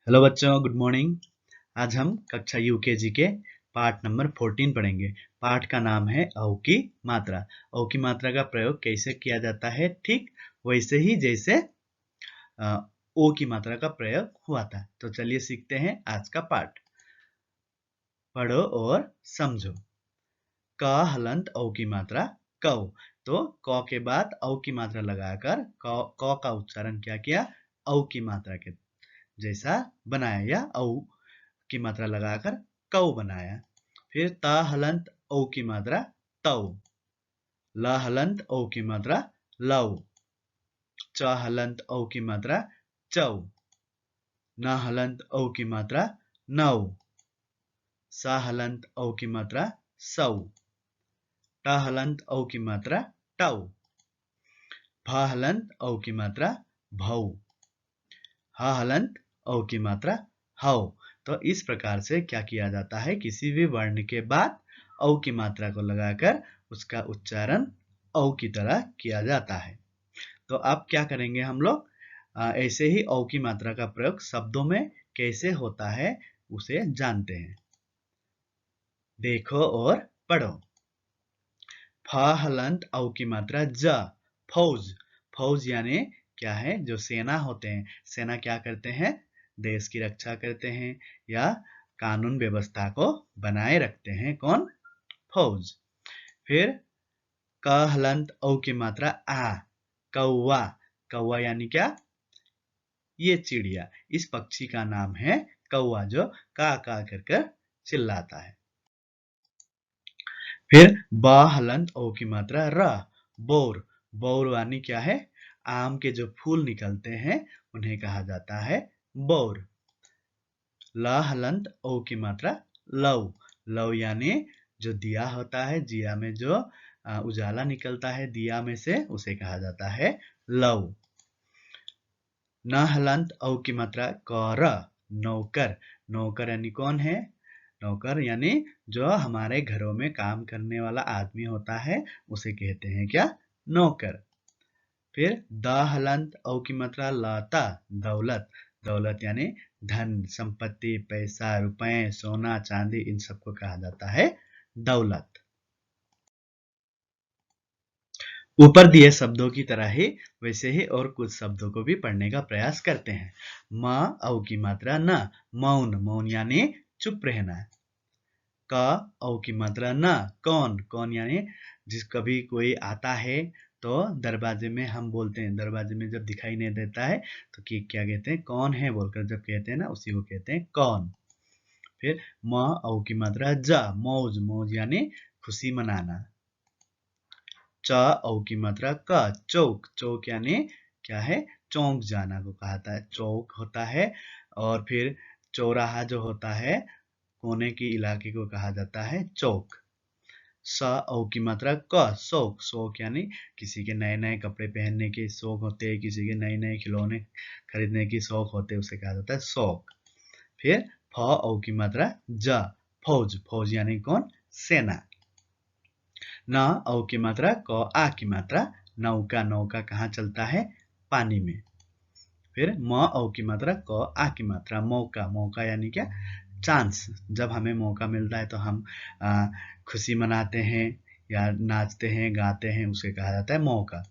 Hello बच्चों, good morning. आज हम कक्षा यूकेजी के पाठ नंबर 14 पढ़ेंगे। पाठ का नाम है औ की मात्रा। औ की मात्रा का प्रयोग कैसे किया जाता है, ठीक वैसे ही जैसे ओ की मात्रा का प्रयोग हुआ था। तो चलिए सीखते हैं आज का पाठ। पढ़ो और समझो। क हलंत औ की मात्रा कौ। तो क के बाद औ की मात्रा लगाकर क का उच्चारण क्या किया, औ की मात्रा के जैसा बनाया, या औ की मात्रा लगाकर कौ बनाया। फिर त हलंत औ की मात्रा तौ। ल हलंत औ की मात्रा लौ। च हलंत औ की मात्रा चौ। न हलंत औ की मात्रा नौ। स हलंत औ की मात्रा सौ। ट हलंत औ की मात्रा टौ। भ हलंत औ की मात्रा भौ। ह हलंत औ की मात्रा हौ। तो इस प्रकार से क्या किया जाता है, किसी भी वर्ण के बाद औ की मात्रा को लगाकर उसका उच्चारण औ की तरह किया जाता है। तो अब क्या करेंगे हम लोग, ऐसे ही औ की मात्रा का प्रयोग शब्दों में कैसे होता है उसे जानते हैं। देखो और पढ़ो। फ हलंत औ की मात्रा ज, फौज। फौज यानी क्या है, जो सेना होते हैं। सेना क्या करते हैं, देश की रक्षा करते हैं या कानून व्यवस्था को बनाए रखते हैं। कौन, फौज। फिर क हलंत औ की मात्रा आ, कौवा। कौवा यानी क्या, ये चिड़िया, इस पक्षी का नाम है कौवा, जो का कर कर चिल्लाता है। फिर ब हलंत औ की मात्रा र, बोर। बोर यानी क्या है, आम के जो फूल निकलते हैं उन्हें कहा जाता है बोर। ल हलंत औ की मात्रा लौ। लौ यानी जो दिया होता है, दिया में जो उजाला निकलता है दिया में से, उसे कहा जाता है लौ। न हलंत औ की मात्रा कर, नौकर। नौकर यानी कौन है, नौकर यानी जो हमारे घरों में काम करने वाला आदमी होता है, उसे कहते हैं क्या, नौकर। फिर द हलंत औ की मात्रा लता, दौलत। दौलत यानी धन, संपत्ति, पैसा, रुपए, सोना, चांदी, इन सबको कहा जाता है दौलत। ऊपर दिए शब्दों की तरह ही वैसे ही और कुछ शब्दों को भी पढ़ने का प्रयास करते हैं। म औ की मात्रा न, मौन। मौन यानी चुप रहना। क औ की मात्रा न, कौन। कौन यानी जिस कभी कोई आता है तो दरवाजे में हम बोलते हैं, दरवाजे में जब दिखाई नहीं देता है तो क्या कहते हैं, कौन है बोलकर जब कहते हैं ना, उसी को कहते हैं कौन। फिर म औ की मात्रा ज, मौज। मौज यानी खुशी मनाना। च औ की मात्रा क, चौक। चौक यानी क्या है, चौंक जाना को कहता है, चौक होता है। और फिर चौराहा जो होता है, कोने की इलाके को कहा जाता है चौक। स औ की मात्रा क, शौक। शौक यानी किसी के नए नए कपड़े पहनने के शौक होते हैं, किसी के नए नए खिलौने खरीदने की शौक होते हैं, उसे कहा जाता है शौक। फिर फ औ की मात्रा ज, फौज। फौज यानी कौन, सेना। न औ की मात्रा क, आ की मात्रा नौका। नौका कहाँ चलता है, पानी में। फिर म औ की मात्रा क, आ की मात्रा मौका। मौका यानी क्या, चांस। जब हमें मौका मिलता है तो हम खुशी मनाते हैं या नाचते हैं, गाते हैं, उसे कहा जाता है मौका।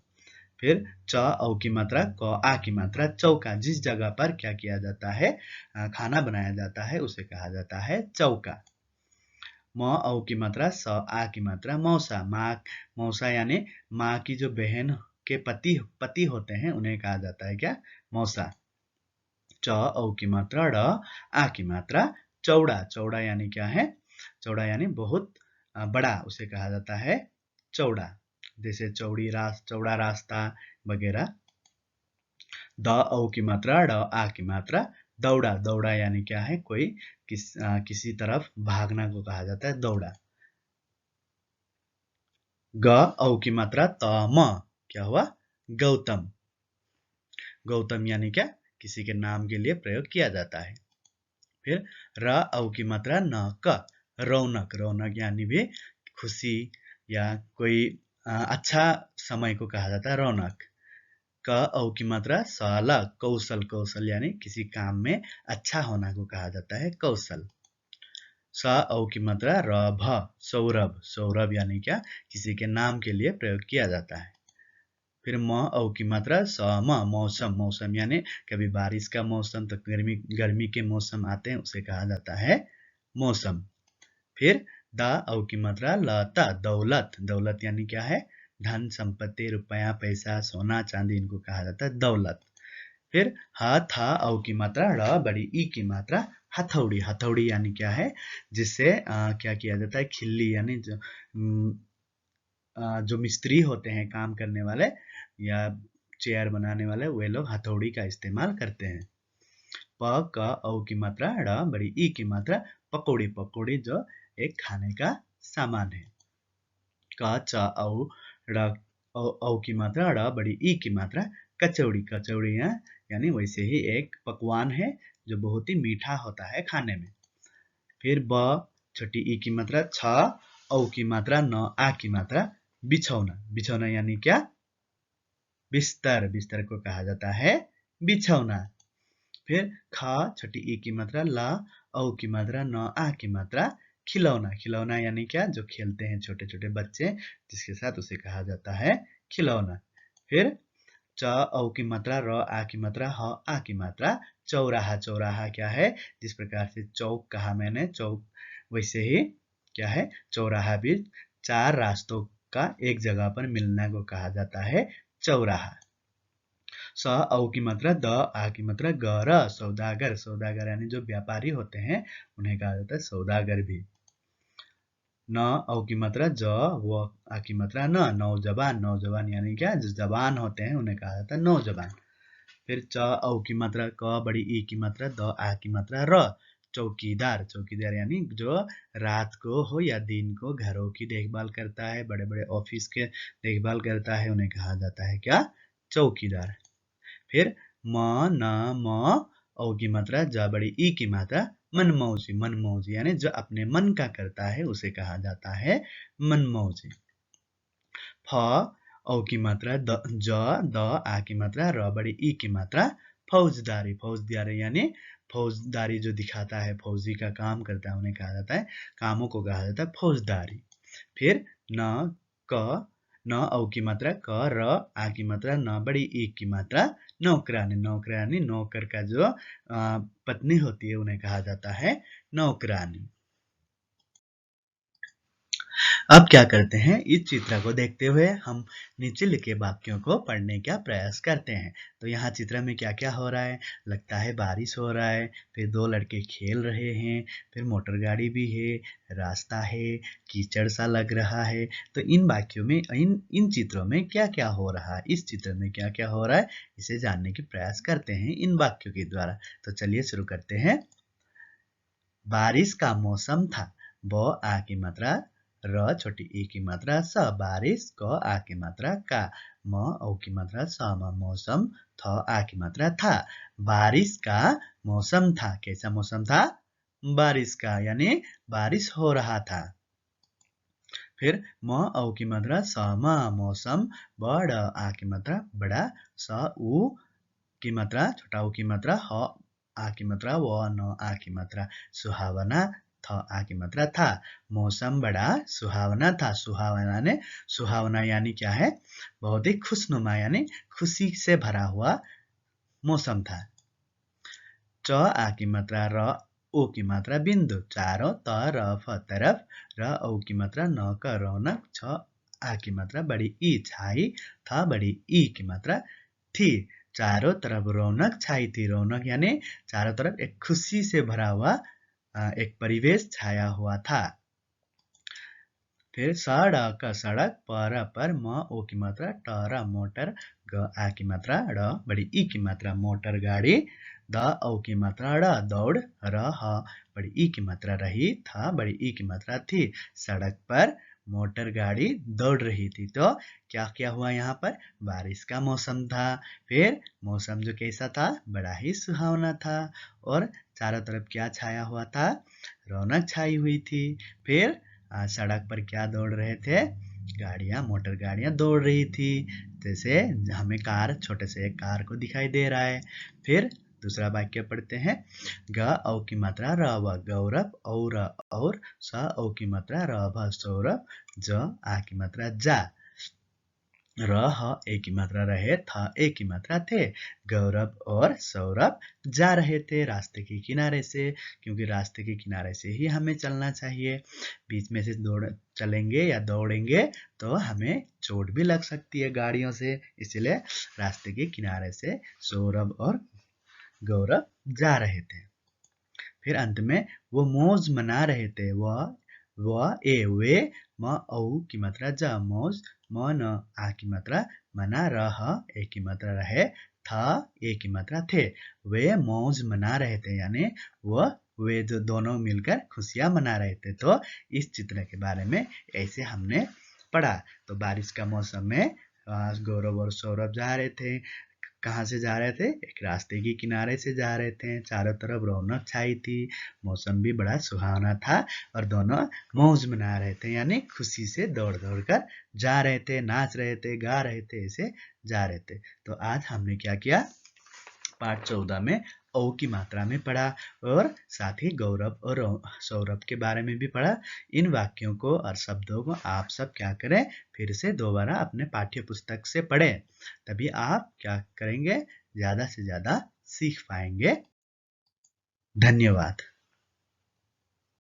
फिर च औ की मात्रा क, आ की मात्रा चौका। जिस जगह पर क्या किया जाता है, खाना बनाया जाता है, उसे कहा जाता है चौका। म औ की मात्रा स, आ की मात्रा मौसा। माँ, मौसा यानी माँ की जो बहन के पति पति होते हैं उन्हें कहा जाता है क्या, मौसा। च औ की मात्रा ड, आ की मात्रा चौड़ा। चौड़ा यानी क्या है, चौड़ा यानी बहुत बड़ा, उसे कहा जाता है चौड़ा। जैसे चौड़ा रास्ता वगैरह। द औ की मात्रा ड, आ की मात्रा दौड़ा। दौड़ा यानी क्या है, कोई किसी तरफ भागना को कहा जाता है दौड़ा। ग औ की मात्रा त, म। क्या हुआ, गौतम। गौतम यानी क्या, किसी के नाम के लिए प्रयोग किया जाता है। फिर र औ की मात्रा न, क, रौनक। रौनक यानी भी खुशी या कोई अच्छा समय को कहा जाता है रौनक। क औ की मात्रा स ल कौशल कौशल यानी किसी काम में अच्छा होना को कहा जाता है कौशल। स औ की मात्रा र भ सौरभ सौरभ यानी क्या किसी के नाम के लिए प्रयोग किया जाता है। फिर म औ की मात्रा स म मौसम मौसम यानी कभी बारिश का मौसम तो गर्मी के मौसम आते हैं उसे कहा जाता है मौसम। फिर द औ की मात्रा ल त दौलत दौलत यानी क्या है धन संपत्ति रुपया पैसा सोना चांदी इनको कहा जाता है दौलत। फिर ह थ औ की मात्रा ड़ बड़ी ई की मात्रा हथौड़ी हथौड़ी यानी क्या है जिससे क्या किया जाता है खिल्ली यानी जो मिस्त्री होते हैं काम करने वाले या चेयर बनाने वाले वे लोग हथौड़ी का इस्तेमाल करते हैं। प क औ की मात्रा ड़ बड़ी ई की मात्रा पकौड़ी पकौड़ी जो एक खाने का सामान है। क च औ ड़ औ की मात्रा ड़ बड़ी ई की मात्रा कचौड़ी कचौड़ी यानी वैसे ही एक पकवान है जो बहुत ही मीठा होता है खाने में। फिर ब छोटी ई की मात्रा छ औ की मात्रा न आ की मात्रा बिछौना बिछौना यानी क्या बिस्तर बिस्तर को कहा जाता है बिछौना। फिर ख छोटी ई की मात्रा ल औ की मात्रा न आ की मात्रा खिलौना खिलौना यानी क्या जो खेलते हैं छोटे छोटे बच्चे जिसके साथ उसे कहा जाता है खिलौना। फिर च औ की मात्रा र आ की मात्रा ह आ की मात्रा चौराहा चौराहा क्या है जिस प्रकार से चौक कहा मैंने चौक वैसे ही क्या है चौराहा भी चार रास्तों का एक जगह पर मिलना को कहा जाता है चौराहा। स औ की मात्रा द आ की मात्रा ग र सौदागर सौदागर यानी जो व्यापारी होते हैं उन्हें कहा जाता है सौदागर भी। न औ की मात्रा ज व आ की मात्रा न नौजवान नौजवान यानी क्या जो जवान होते हैं उन्हें कहा जाता है नौजवान। फिर च औ की मात्रा क बड़ी ई की मात्रा द आ की मात्रा र चौकीदार चौकीदार यानी जो रात को हो या दिन को घरों की देखभाल करता है बड़े बड़े ऑफिस के देखभाल करता है उन्हें कहा जाता है क्या चौकीदार। फिर म न म औ की मात्रा ज बड़ी ई की मात्रा मनमौजी यानी जो अपने मन का करता है उसे कहा जाता है मनमौजी। फ औ की मात्रा ज द आ की मात्रा र बड़ी ई की मात्रा फौजदारी यानी फौजदारी जो दिखाता है फौजी का काम करता है उन्हें कहा जाता है कामों को कहा जाता है फौजदारी। फिर न क न औ की मात्रा क र आ की मात्रा न बड़ी ई की मात्रा नौकरानी नौकरानी नौकर का जो पत्नी होती है उन्हें कहा जाता है नौकरानी। अब क्या करते हैं इस चित्र को देखते हुए हम नीचे लिखे वाक्यों को पढ़ने का प्रयास करते हैं। तो यहाँ चित्र में क्या क्या हो रहा है लगता है बारिश हो रहा है फिर दो लड़के खेल रहे हैं फिर मोटर गाड़ी भी है रास्ता है कीचड़ सा लग रहा है। तो इन वाक्यों में इन चित्रों में क्या क्या हो रहा है इस चित्र में क्या क्या हो रहा है इसे जानने की प्रयास करते हैं इन वाक्यों के द्वारा। तो चलिए शुरू करते हैं। बारिश का मौसम था ब आ की मात्रा र छोटी ई की मात्रा स बारिश क आ की मात्रा का म औ की मात्रा स म मौसम थ आ की मात्रा था। बारिश का मौसम था कैसा मौसम था बारिश का यानी बारिश हो रहा था। फिर म औ की मात्रा स म मौसम बड़ आ की मात्रा बड़ा स उ की मात्रा छोटा उ की मात्रा ह आ की मात्रा व न आ की मात्रा सुहावना थ आ की मात्रा था। मौसम बड़ा सुहावना था सुहावना यानी क्या है बहुत ही खुशनुमा यानी खुशी से भरा हुआ मौसम था। च आ की मात्रा र ओ की मात्रा बिंदु चारों तरफ तरफ र औ की मात्रा न का रौनक छ आ की मात्रा बड़ी ई छाई था बड़ी ई की मात्रा थी। चारों तरफ रौनक छाई थी रौनक यानी चारों तरफ एक खुशी से भरा हुआ एक परिवेश छाया हुआ था। फिर सड़क सड़क पर म ओ की मात्रा टर मोटर ग आ की मात्रा ड़ बड़ी ई की मात्रा मोटर गाड़ी द औ की मात्रा ड़ दौड़ र ह बड़ी ई की मात्रा रही था बड़ी ई की मात्रा थी। सड़क पर मोटर गाड़ी दौड़ रही थी। तो क्या क्या हुआ यहाँ पर बारिश का मौसम था फिर मौसम जो कैसा था बड़ा ही सुहावना था और चारों तरफ क्या छाया हुआ था रौनक छाई हुई थी। फिर सड़क पर क्या दौड़ रहे थे गाड़ियां, मोटर गाड़ियां दौड़ रही थी। जैसे हमें कार, छोटे से एक कार को दिखाई दे रहा है। फिर दूसरा वाक्य पढ़ते हैं। ग औ की मात्रा र व गौरव, और स औ की मात्रा र भ सौरभ, ज आ की मात्रा जा, र ह ए की मात्रा रहे, थ ए की मात्रा थे। गौरव और सौरभ जा रहे थे रास्ते के किनारे से, क्योंकि रास्ते के किनारे से ही हमें चलना चाहिए। बीच में से चलेंगे या दौड़ेंगे तो हमें चोट भी लग सकती है गाड़ियों से, इसलिए रास्ते के किनारे से सौरभ और गौरव जा रहे थे। फिर अंत में वो मौज मना रहे थे। वे, म औ की मात्रा ज मौज, म न आ की मात्रा मना, रह ए की मात्रा रहे, था ए की मात्रा थे। वे मौज मना रहे थे, यानी वे जो दोनों मिलकर खुशियां मना रहे थे। तो इस चित्र के बारे में ऐसे हमने पढ़ा। तो बारिश का मौसम में गौरव और सौरभ जा रहे थे। कहाँ से जा रहे थे? एक रास्ते के किनारे से जा रहे थे। चारों तरफ रौनक छाई थी, मौसम भी बड़ा सुहावना था और दोनों मौज मना रहे थे, यानी खुशी से दौड़ दौड़ कर जा रहे थे, नाच रहे थे, गा रहे थे, ऐसे जा रहे थे। तो आज हमने क्या किया? पाठ 14 में औ की मात्रा में पढ़ा और साथ ही गौरव और सौरभ के बारे में भी पढ़ा। इन वाक्यों को और शब्दों को आप सब क्या करें? फिर से दोबारा अपने पाठ्य पुस्तक से पढ़ें, तभी आप क्या करेंगे? ज़्यादा से ज़्यादा सीख पाएंगे। धन्यवाद।